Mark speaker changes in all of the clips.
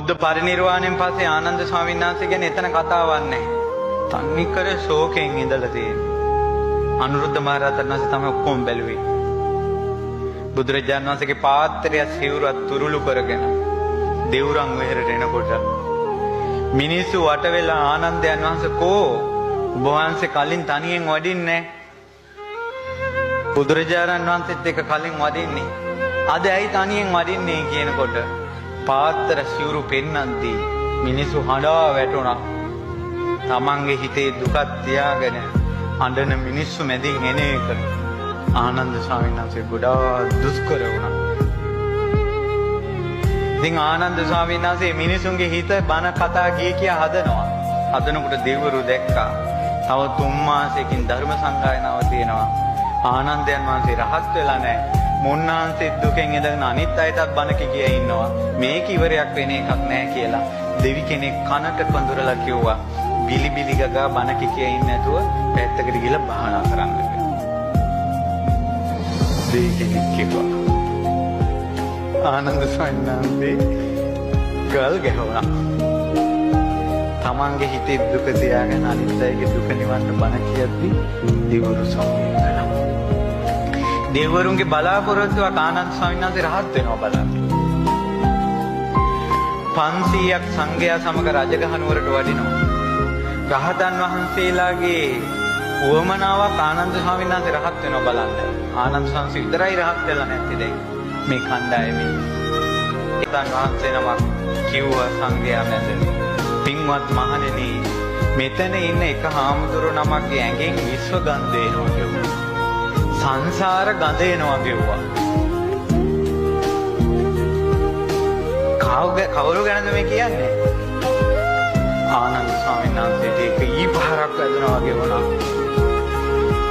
Speaker 1: බුද්ධ පරිනිර්වාණයෙන් පස්සේ ආනන්ද ස්වාමීන් වහන්සේ ගැන එතන කතාවක් නැහැ. තන්නිකර ශෝකයෙන් ඉඳලා තියෙන්නේ. අනුරුද්ධ මහ රහතන් වහන්සේ තමයි ඔක්කොම බැලුවේ. බුදුරජාණන් වහන්සේගේ පාත්‍රය සිවුරත් තුරුළු කරගෙන දෙවුරන් වෙහෙරට එනකොට මිනිස්සු වට වෙලා ආනන්දයන් වහන්සේ කෝ ඔබ වහන්සේ කලින් තනියෙන් වඩින්නේ බුදුරජාණන් වහන්සේත් එක්ක කලින් වඩින්නේ අද ඇයි තනියෙන් වඩින්නේ කියනකොට පාත්‍ර සිවුරු පෙන්නද්දී මිනිස්සු හඬා වැටුණා. තමන්ගේ හිතේ දුකක් තියාගෙන අඬන මිනිස්සු මැදින් එන එක ආනන්ද ස්වාමීන් වහන්සේ ගොඩාක් දුෂ්කර වුණා. ඉතින් ආනන්ද ස්වාමීන් වහන්සේ මිනිසුන්ගේ හිත බන කතා කියා හදනවා. හදනකොට දෙවිවරු දැක්කා. තව 3 මාසයකින් ධර්ම සංගායනාව තියෙනවා. ආනන්දයන් වහන්සේ රහත් වෙලා නැහැ. මොන්නාන්සේ දුකෙන් ඉඳගෙන අනිත් අයටත් බන කියා ඉන්නවා. මේක ඉවරයක් වෙන එකක් නැහැ කියලා දෙවි කෙනෙක් කනට පඳුරලා කිව්වා. බිලිබිලි ගගා බන කියා ඉන්නේ නැතුව පැත්තකට ගිහලා භාවනා කරන්න කියලා. දෙවි කෙනෙක් කිව්වා. ආනන්ද ස්වාමීන් වහන්සේ ගල් ගැහුණා. තමන්ගේ හිතේ දුක තියාගෙන අනිත් අයගේ දුක නිවන්න බණ කියද්දි දෙවිවරු සම්මත කළා. දෙවිවරුන්ගේ බලාපොරොත්තුවක් ආනන්ද ස්වාමීන් වහන්සේ රහත් වෙනවා බලන්න. 500ක් සංඝයා සමග රජගහ නුවරට වඩිනවා. රහතන් වහන්සේලාගේ උවමනාවක් ආනන්ද ස්වාමීන් වහන්සේ රහත් වෙනවා බලන්න. ආනන්ද ස්වාමීන් විතරයි රහත් වෙලා නැත්තේ දැන්. මේ කණ්ඩායමේ රහතන් වහන්සේ නමක් කිව්වා සංඝයා මැද පින්වත් මහණෙනි මෙතන ඉන්න එක හාමුදුරු නමක්ගේ ඇඟෙන් විශ්ව ගන්ධ එනවා කිව්වා. සංසාර ගඳ එනවා කිව්වා. කවුරු ගැනද මේ කියන්නේ? ආනන්ද ස්වාමීන් වහන්සේට ඒක ඊපහරක් වැදුනා වගේ වුණා.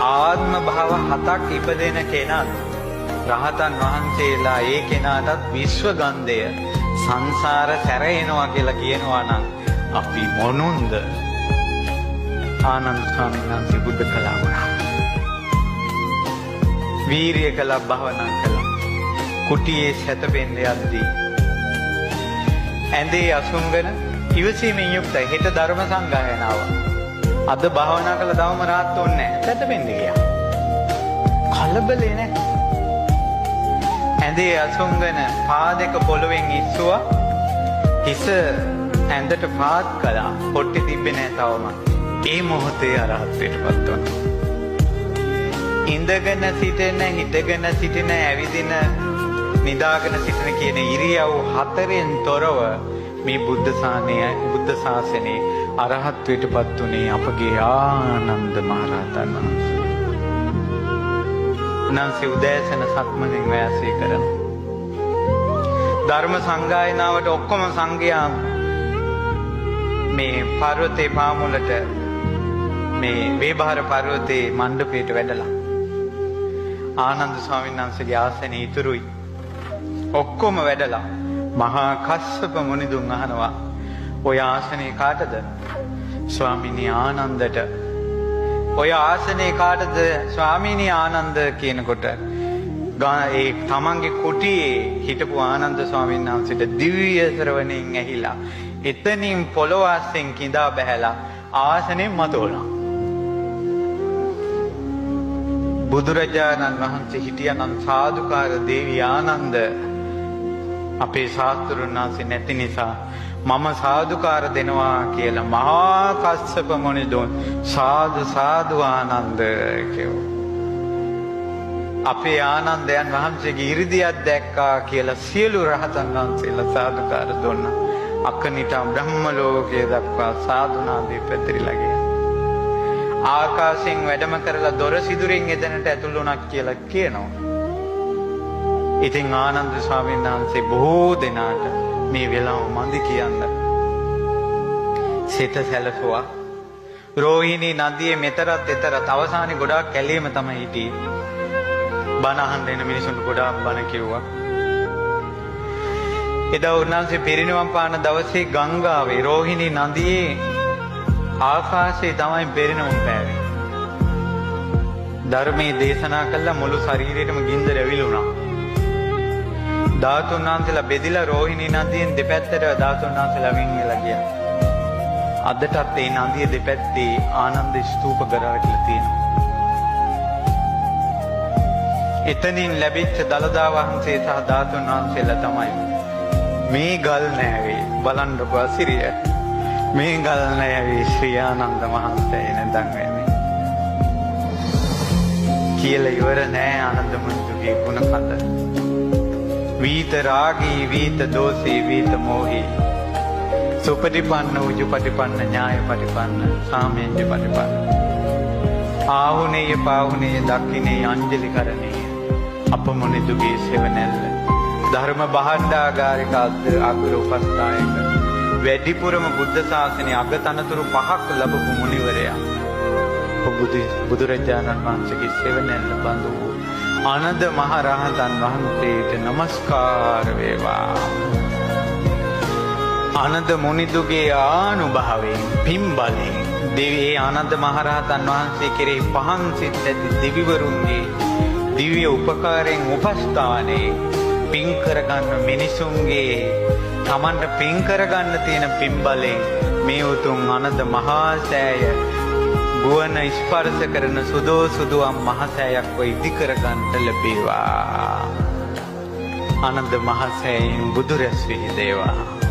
Speaker 1: ආත්ම භාව 7ක් ඉපදෙන කෙනා රහතන් වහන්සේලා ඒ කෙනාටත් විශ්ව ගන්ධය සංසාර සැරේනවා කියලා කියනවා නම් අපි මොනුන්ද? ආනන්ද ස්වාමීන් වහන්සේ බුද්ධ කළා වුණා. වීරිය කළා, භාවනා කළා. කුටියේ සැතපෙන්න යද්දී ඇඳේ අසුන්ගෙන ඉවසීමෙන් යුක්තයි හෙට ධර්ම සංගායනාව. අද භාවනා කළා තවම rahat වෙන්නේ නැහැ. සැතපෙන්න ගියා. කලබලේ නැහැ. ඇඳේ අසුන්ගෙන පාදක පොළවෙන් ඉස්සුවා. හිස ඇඳට පාත් කළා. පොට්ටි තිබ්බේ නැහැ තවම. ඒ මොහොතේ අරහත්ත්වයටපත් වුණා. ඉඳගෙන සිටින, හිටගෙන සිටින, ඇවිදින, නිදාගෙන සිටින කියන ඉරියව් 4න් තොරව මේ බුද්ධ ශාසනයේ අරහත්ත්වයටපත් උනේ අපගේ ආනන්ද මහරහතන් වහන්සේ. උන්වහන්සේ උදෑසන සක්මණෙන් වාසය කරනවා. ධර්ම සංගායනාවට ඔක්කොම සංඝයා මේ පර්වතේ පාමුලට මේ වේබහර පර්වතේ මණ්ඩපයට වැඩලා ආනන්ද ස්වාමීන් වහන්සේගේ ආසනයේ ඉතුරුයි. ඔක්කොම වැඩලා මහා කස්සප මුනිදුන් අහනවා ඔය ආසනේ කාටද? ස්වාමීනි ආනන්දට. ඔය ආසනේ කාටද? ස්වාමීනි ආනන්ද කියනකොට ඒ තමන්ගේ කුටියේ හිටපු ආනන්ද ස්වාමීන් වහන්සේට දිව්‍ය ශ්‍රවණයෙන් ඇහිලා එතනින් පොළොව අස්සෙන් කිඳා බැහැලා ආසනේ මතුවුණා. බුදුරජාණන් වහන්සේ හිටියනම් සාදුකාර දේවී ආනන්ද අපේ ශාස්ත්‍රඥ වහන්සේ නැති නිසා මම සාදුකාර දෙනවා කියලා මහා කස්සප මුනිදුන් සාදු සාදු ආනන්ද කිව්වා. අපේ ආනන්දයන් වහන්සේගේ 이르දියක් දැක්කා කියලා සියලු රහතන් වහන්සේලා සාදුකාර දුන්නා. අකනිටා බ්‍රහ්ම ලෝකයේ දක්වා සාදුනාදී පැතිරිලා ගියා. ආකාශයෙන් වැඩම කරලා දොර සිදුරෙන් එතනට ඇතුළු වුණා කියලා කියනවා. ඉතින් ආනන්ද ස්වාමීන් වහන්සේ බොහෝ දෙනාට මේ වෙලාව මන්දි කියන්න සිත සැලසුවා. රෝහිණී නදියේ මෙතරත් එතරත් අවසානයේ ගොඩාක් කැලේම තමයි හිටියේ. බණ අහන්න එන මිනිසුන්ට ගොඩාක් බණ කිව්වා. එදා උන්වහන්සේ පිරිනිවන් පාන දවසේ ගංගාවේ රෝහිණී නදියේ ආකාශයේ තමයි පිරිනිවන් පෑවේ. ධර්මයේ දේශනා කළා මුළු ශරීරෙටම ගින්දර ඇවිලුණා. ධාතුන් වහන්සේලා බෙදිලා රෝහිණී නදියෙන් දෙපැත්තට ධාතුන් වහන්සේලා වින් වෙලා ගියා. අදටත් ඒ නදිය දෙපැත්තේ ආනන්ද ස්තූප ගරවටලා තියෙනවා. එතනින් ලැබිච්ච දළදා වහන්සේ සහ ධාතුන් වහන්සේලා තමයි මේ ගල් නෑවේ බලන්නකො අසිරිය. මේ ගල් නෑවේ ශ්‍රී ආනන්ද මහන්සේ නැඳන් වෙන්නේ. කියලා ඉවර නෑ ආනන්ද මුනිතුගේ ගුණ කඳ. වීත රාගී වීත දෝෂී වීත මෝහී සුපටිපන්න උජුපටිපන්න ඥායපටිපන්න සාමේජ්ජපටිපන්න ආහුනේය පාහුනේය දක්ඛිනේය අංජලි කරණේය අපමුනිදුගේ සෙවණැල්ල ධර්ම භාණ්ඩාගාරික අග්‍ර උපස්ථායක වැඩිපුරම බුද්ධ ශාසනයේ අගතනතුරු 5ක් ලැබපු මුනිවරයා බුදුරජාණන් වහන්සේගේ සෙවණැල්ල බඳු ආනන්ද මහ රහතන් වහන්සේට নমස්කාර වේවා. ආනන්ද මුනිදුගේ ආනුභාවයෙන් පින්බලයෙන් දෙවි ආනන්ද මහ රහතන් වහන්සේ කෙරෙහි පහන් සිත් ඇති දෙවිවරුන්ගේ දිව්‍ය උපකාරයෙන් උපස්ථානයේ පින් කරගන්න මිනිසුන්ගේ තමන්ට පින් කරගන්න තියෙන පින්බලයෙන් මේ උතුම් ආනන්ද මහා සෑය ගුවන් ස්පර්ශ කරන සුදෝ සුදුවම් මහසෑයක් ව ඉදි කරගන්නට ලැබේවා. ආනන්ද මහසෑයෙන් බුදු රැස් වී දේවා.